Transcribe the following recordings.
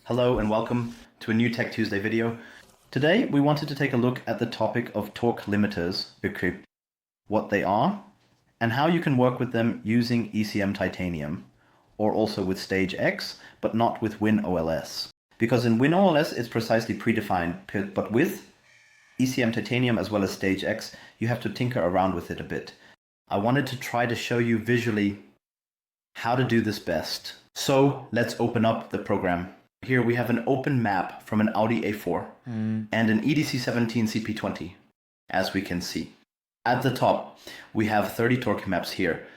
Hello and welcome to a new Tech Tuesday video. Today we wanted to take a look at the topic of torque limiters, what they are, and how you can work with them using ECM Titanium, or also with Stage X, but not with WinOLS. Because in WinOLS it's precisely predefined, but with ECM Titanium as well as Stage X, you have to tinker around with it a bit. I wanted to try to show you visually how to do this best. So let's open up the program. Here we have an open map from an Audi A4 and an EDC17 CP20, as we can see. At the top, we have 30 torque maps here.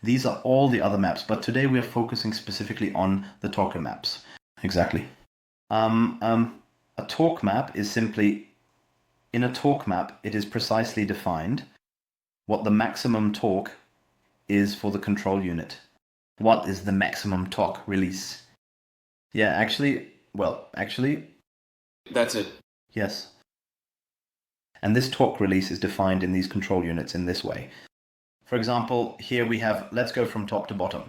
These are all the other maps, but today we are focusing specifically on the torque maps. Exactly. A torque map is simply, in a torque map, it is precisely defined what the maximum torque is for the control unit. What is the maximum torque release? Yeah, actually, that's it. Yes. And this torque release is defined in these control units in this way. For example, here we have, let's go from top to bottom,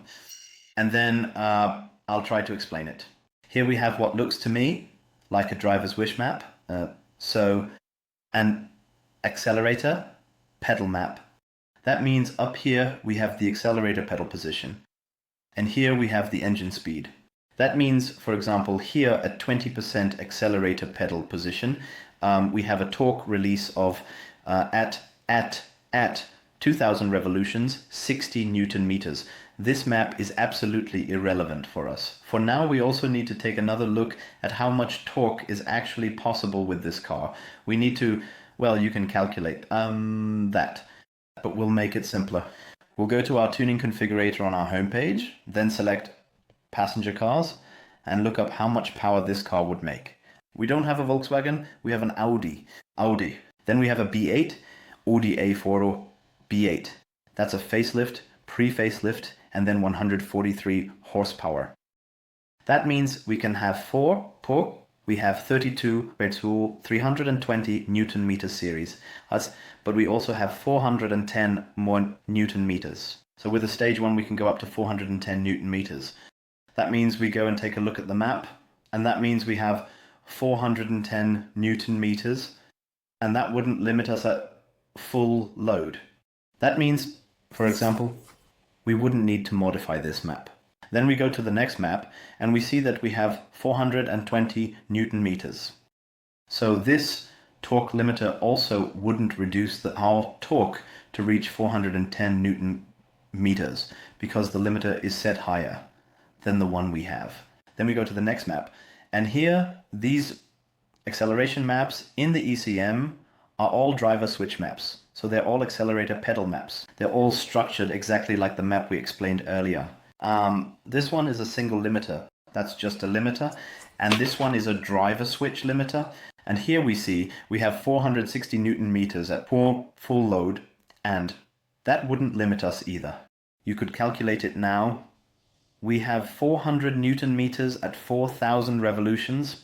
and then I'll try to explain it. Here we have what looks to me like a driver's wish map. So an accelerator pedal map. That means up here we have the accelerator pedal position, and here we have the engine speed. That means, for example, here at 20% accelerator pedal position, we have a torque release of at 2000 revolutions, 60 Newton meters. This map is absolutely irrelevant for us. For now, we also need to take another look at how much torque is actually possible with this car. We need to, well, you can calculate that, but we'll make it simpler. We'll go to our tuning configurator on our homepage, then select passenger cars, and look up how much power this car would make. We don't have a Volkswagen, we have an Audi. Then we have a B8, Audi A4 B8. That's a facelift, pre-facelift, and then 143 horsepower. That means we can have we have 32 Vertuo 320 Newton meter series, but we also have 410 more Newton meters. So with a stage 1 we can go up to 410 Newton meters. That means we go and take a look at the map, and that means we have 410 Newton meters, and that wouldn't limit us at full load. That means, for example, we wouldn't need to modify this map. Then we go to the next map, and we see that we have 420 Newton meters. So this torque limiter also wouldn't reduce our torque to reach 410 Newton meters, because the limiter is set higher than the one we have. Then we go to the next map, and here these acceleration maps in the ECM are all driver switch maps. So they're all accelerator pedal maps. They're all structured exactly like the map we explained earlier. This one is a single limiter. That's just a limiter. And this one is a driver switch limiter. And here we see we have 460 Newton meters at full load, and that wouldn't limit us either. You could calculate it now. We have 400 Newton meters at 4,000 revolutions,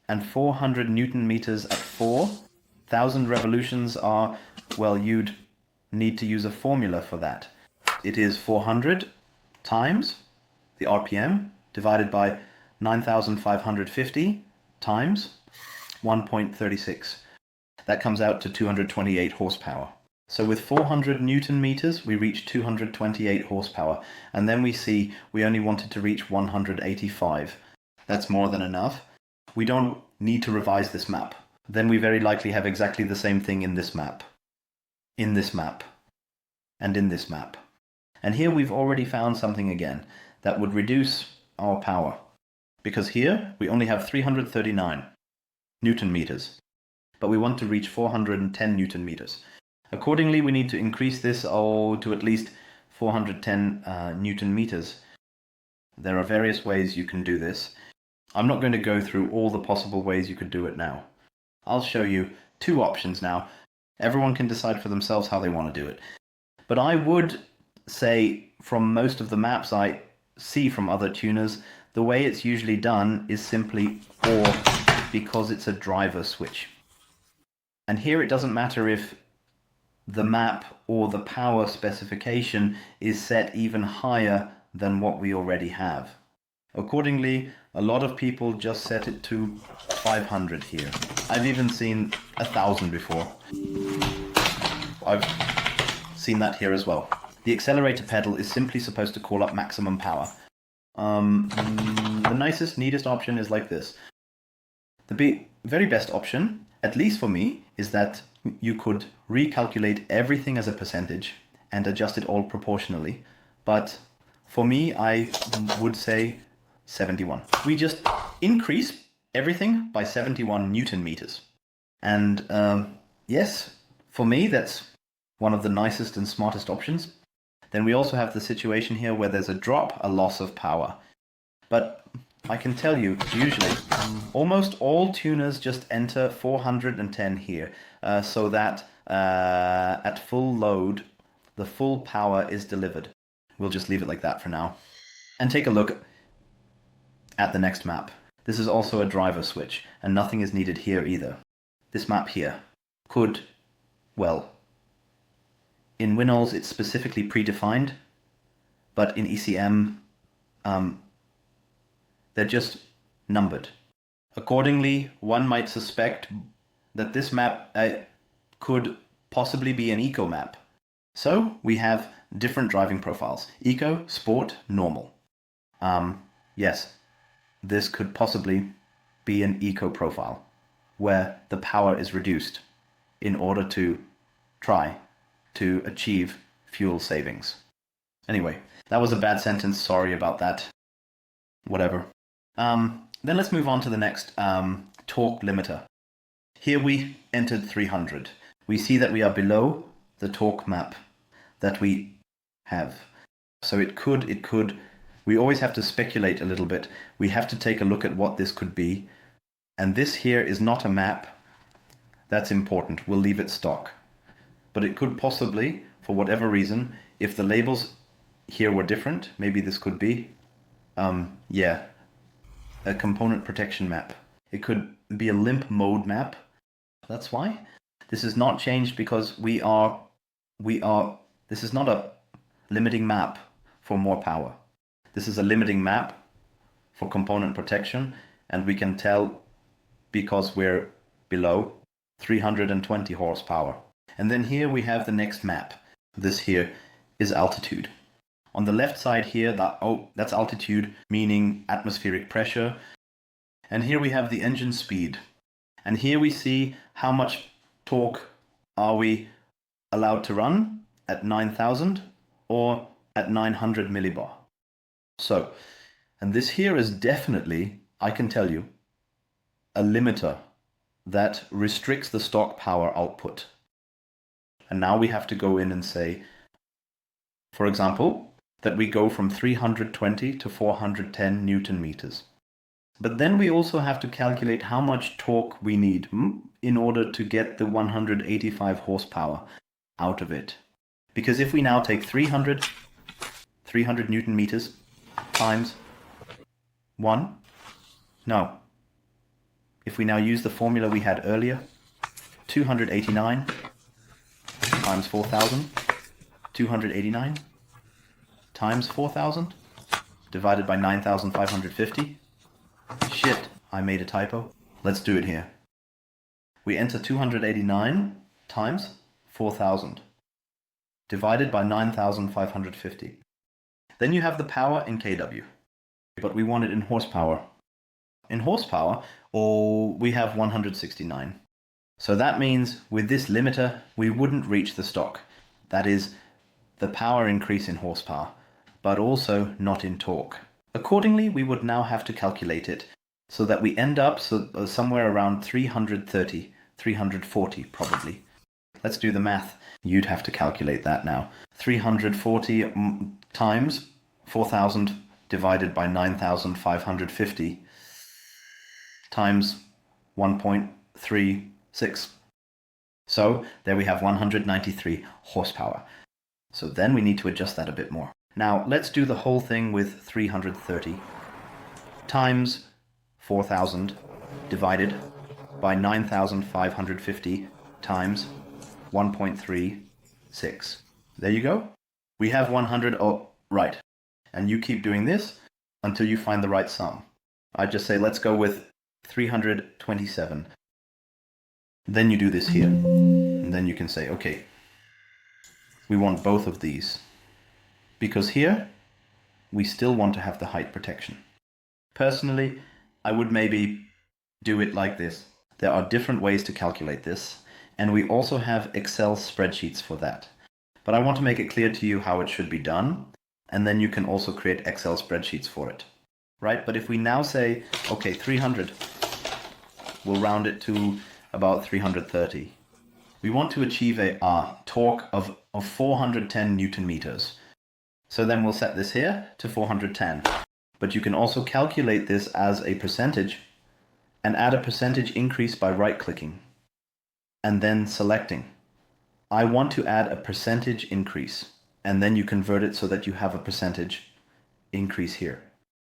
and 400 Newton meters at 4,000 revolutions are, well, you'd need to use a formula for that. It is 400 times the RPM divided by 9,550 times 1.36. That comes out to 228 horsepower. So with 400 Newton meters, we reach 228 horsepower. And then we see we only wanted to reach 185. That's more than enough. We don't need to revise this map. Then we very likely have exactly the same thing in this map, and in this map. And here we've already found something again that would reduce our power. Because here we only have 339 Newton meters, but we want to reach 410 Newton meters. Accordingly, we need to increase this to at least 410 Newton meters. There are various ways you can do this. I'm not going to go through all the possible ways you could do it now. I'll show you two options now. Everyone can decide for themselves how they want to do it. But I would say from most of the maps I see from other tuners, the way it's usually done is simply OR, because it's a driver switch. And here it doesn't matter if the map or the power specification is set even higher than what we already have. Accordingly, a lot of people just set it to 500 here. I've even seen 1,000 before. I've seen that here as well. The accelerator pedal is simply supposed to call up maximum power. The nicest, neatest option is like this. The very best option, at least for me, is that you could recalculate everything as a percentage and adjust it all proportionally. But for me, I would say 71. We just increase everything by 71 Newton meters. And yes, for me, that's one of the nicest and smartest options. Then we also have the situation here where there's a drop, a loss of power. But I can tell you, usually, almost all tuners just enter 410 here, so that at full load, the full power is delivered. We'll just leave it like that for now. And take a look at the next map. This is also a driver switch, and nothing is needed here either. This map here could, well, in Winolls it's specifically predefined, but in ECM they're just numbered. Accordingly, one might suspect that this map could possibly be an eco map. So we have different driving profiles: eco, sport, normal. Yes, this could possibly be an eco profile where the power is reduced in order to try to achieve fuel savings. Anyway, that was a bad sentence, sorry about that. Whatever. Then let's move on to the next torque limiter. Here we entered 300. We see that we are below the torque map that we have. So it could, we always have to speculate a little bit. We have to take a look at what this could be. And this here is not a map. That's important. We'll leave it stock. But it could possibly, for whatever reason, if the labels here were different, maybe this could be, a component protection map. It could be a limp mode map. That's why. This is not changed because this is not a limiting map for more power. This is a limiting map for component protection, and we can tell because we're below 320 horsepower. And then here we have the next map. This here is altitude. On the left side here, that's altitude, meaning atmospheric pressure. And here we have the engine speed. And here we see how much torque are we allowed to run at 9,000 or at 900 millibar. So, and this here is definitely, I can tell you, a limiter that restricts the stock power output. And now we have to go in and say, for example, that we go from 320 to 410 Newton meters. But then we also have to calculate how much torque we need in order to get the 185 horsepower out of it. Because if we now take 300 Newton meters times 1, no. If we now use the formula we had earlier, 289 times 4,000, 289 times 4,000 divided by 9,550. Shit, I made a typo. Let's do it here. We enter 289 times 4,000 divided by 9,550. Then you have the power in kW, but we want it in horsepower. In horsepower, we have 169. So that means with this limiter, we wouldn't reach the stock. That is, the power increase in horsepower, but also not in torque. Accordingly, we would now have to calculate it so that we end up somewhere around 330, 340 probably. Let's do the math. You'd have to calculate that now. 340 times 4,000 divided by 9,550 times 1.36. So there we have 193 horsepower. So then we need to adjust that a bit more. Now let's do the whole thing with 330 times 4,000 divided by 9,550 times 1.36. There you go. We have 100, oh, right. And you keep doing this until you find the right sum. I just say, let's go with 327. Then you do this here. And then you can say, okay, we want both of these. Because here, we still want to have the height protection. Personally, I would maybe do it like this. There are different ways to calculate this, and we also have Excel spreadsheets for that. But I want to make it clear to you how it should be done, and then you can also create Excel spreadsheets for it. Right? But if we now say, okay, 300, we'll round it to about 330. We want to achieve a torque of 410 Newton meters. So then we'll set this here to 410. But you can also calculate this as a percentage and add a percentage increase by right-clicking and then selecting. I want to add a percentage increase, and then you convert it so that you have a percentage increase here.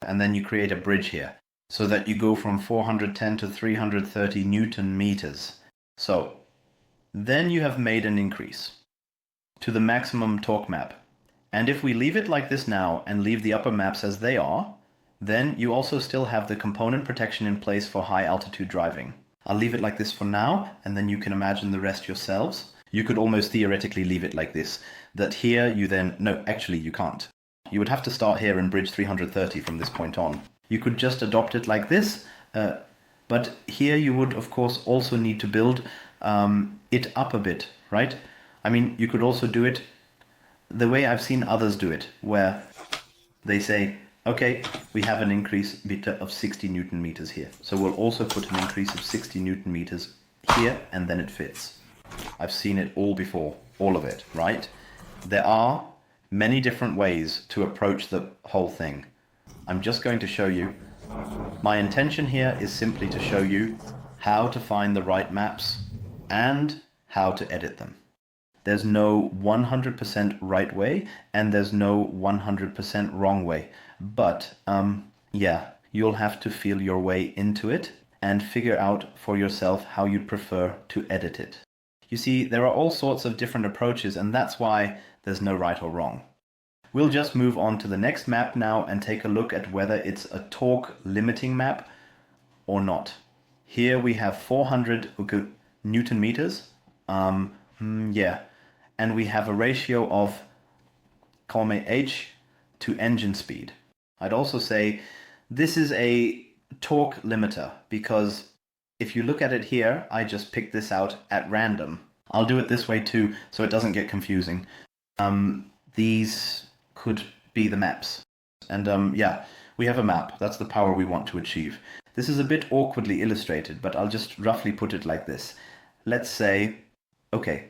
And then you create a bridge here so that you go from 410 to 330 Newton meters. So then you have made an increase to the maximum torque map. And if we leave it like this now and leave the upper maps as they are, then you also still have the component protection in place for high altitude driving. I'll leave it like this for now, and then you can imagine the rest yourselves. You could almost theoretically leave it like this, that here you then, no, actually you can't. You would have to start here and bridge 330 from this point on. You could just adopt it like this, but here you would of course also need to build it up a bit, right? I mean, you could also do it the way I've seen others do it, where they say, okay, we have an increase beta of 60 Newton meters here. So we'll also put an increase of 60 Newton meters here, and then it fits. I've seen it all before, all of it, right? There are many different ways to approach the whole thing. I'm just going to show you. My intention here is simply to show you how to find the right maps and how to edit them. There's no 100% right way, and there's no 100% wrong way. But, yeah, you'll have to feel your way into it and figure out for yourself how you'd prefer to edit it. You see, there are all sorts of different approaches, and that's why there's no right or wrong. We'll just move on to the next map now and take a look at whether it's a torque limiting map or not. Here we have 400 Newton meters. Yeah. And we have a ratio of, call me H to engine speed. I'd also say this is a torque limiter, because if you look at it here, I just picked this out at random. I'll do it this way too, so it doesn't get confusing. These could be the maps. And yeah, we have a map. That's the power we want to achieve. This is a bit awkwardly illustrated, but I'll just roughly put it like this. Let's say, okay,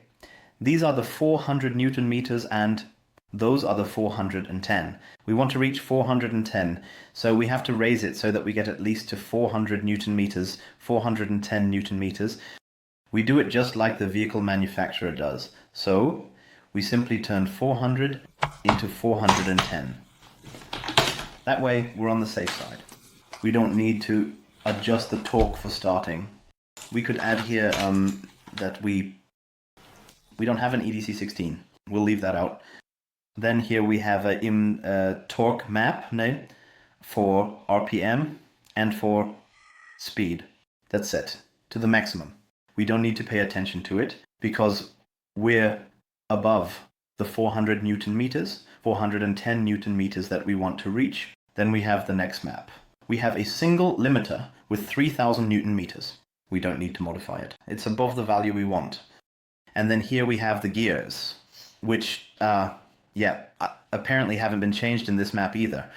these are the 400 Newton meters and those are the 410. We want to reach 410, so we have to raise it so that we get at least to 400 Newton meters, 410 Newton meters. We do it just like the vehicle manufacturer does. So we simply turn 400 into 410. That way we're on the safe side. We don't need to adjust the torque for starting. We could add here that we don't have an EDC16. We'll leave that out. Then here we have a torque map name for RPM and for speed. That's set to the maximum. We don't need to pay attention to it because we're above the 400 Newton meters, 410 Newton meters that we want to reach. Then we have the next map. We have a single limiter with 3000 Newton meters. We don't need to modify it. It's above the value we want. And then here we have the gears, which, apparently haven't been changed in this map either.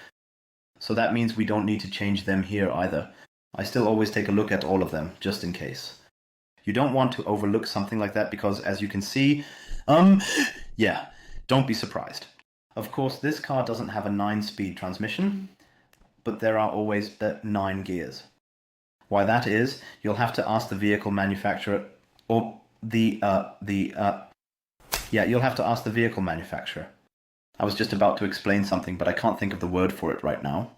So that means we don't need to change them here either. I still always take a look at all of them, just in case. You don't want to overlook something like that because, as you can see, don't be surprised. Of course, this car doesn't have a 9-speed transmission, but there are always 9 gears. Why that is, you'll have to ask the vehicle manufacturer, or you'll have to ask the vehicle manufacturer. I was just about to explain something, but I can't think of the word for it right now.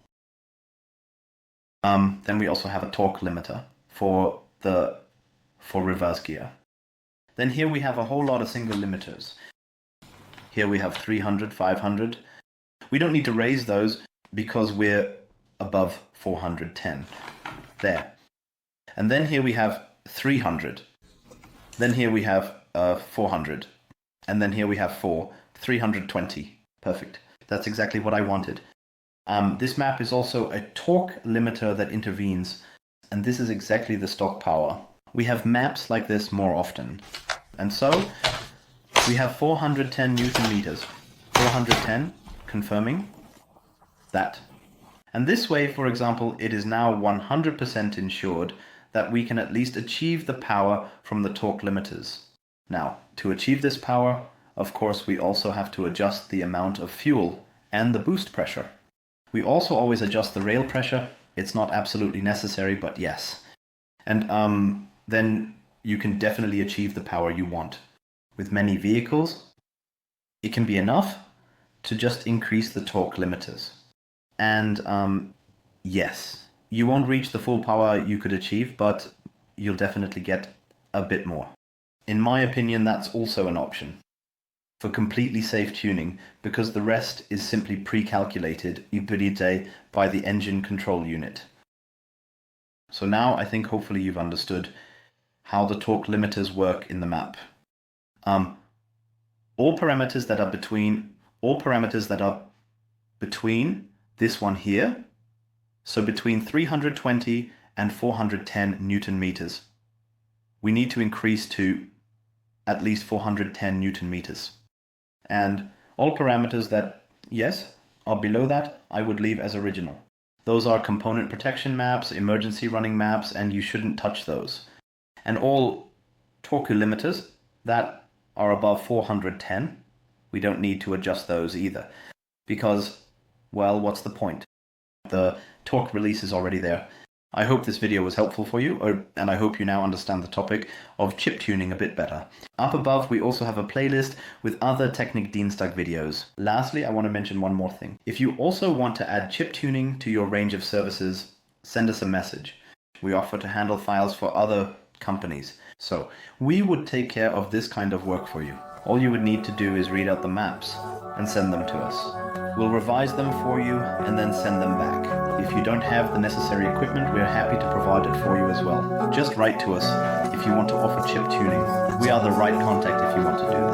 Then we also have a torque limiter for reverse gear. Then here we have a whole lot of single limiters. Here we have 300, 500. We don't need to raise those because we're above 410. There. And then here we have 300. Then here we have 400. And then here we have 320. Perfect. That's exactly what I wanted. This map is also a torque limiter that intervenes, and this is exactly the stock power. We have maps like this more often. And so we have 410 Newton meters. 410, confirming that. And this way, for example, it is now 100% ensured that we can at least achieve the power from the torque limiters. Now, to achieve this power, of course, we also have to adjust the amount of fuel and the boost pressure. We also always adjust the rail pressure. It's not absolutely necessary, but yes. And then you can definitely achieve the power you want. With many vehicles, it can be enough to just increase the torque limiters. And yes, you won't reach the full power you could achieve, but you'll definitely get a bit more. In my opinion, that's also an option for completely safe tuning, because the rest is simply pre-calculated by the engine control unit. So now I think hopefully you've understood how the torque limiters work in the map. All parameters that are between this one here, so between 320 and 410 Newton meters, we need to increase to at least 410 Newton meters. And all parameters that, yes, are below that, I would leave as original. Those are component protection maps, emergency running maps, and you shouldn't touch those. And all torque limiters that are above 410, we don't need to adjust those either. Because, well, what's the point? The torque release is already there. I hope this video was helpful for you, and I hope you now understand the topic of chip tuning a bit better. Up above, we also have a playlist with other Technikdienstag videos. Lastly, I want to mention one more thing. If you also want to add chip tuning to your range of services, send us a message. We offer to handle files for other companies. So, we would take care of this kind of work for you. All you would need to do is read out the maps and send them to us. We'll revise them for you and then send them back. If you don't have the necessary equipment, we're happy to provide it for you as well. Just write to us if you want to offer chip tuning. We are the right contact if you want to do that.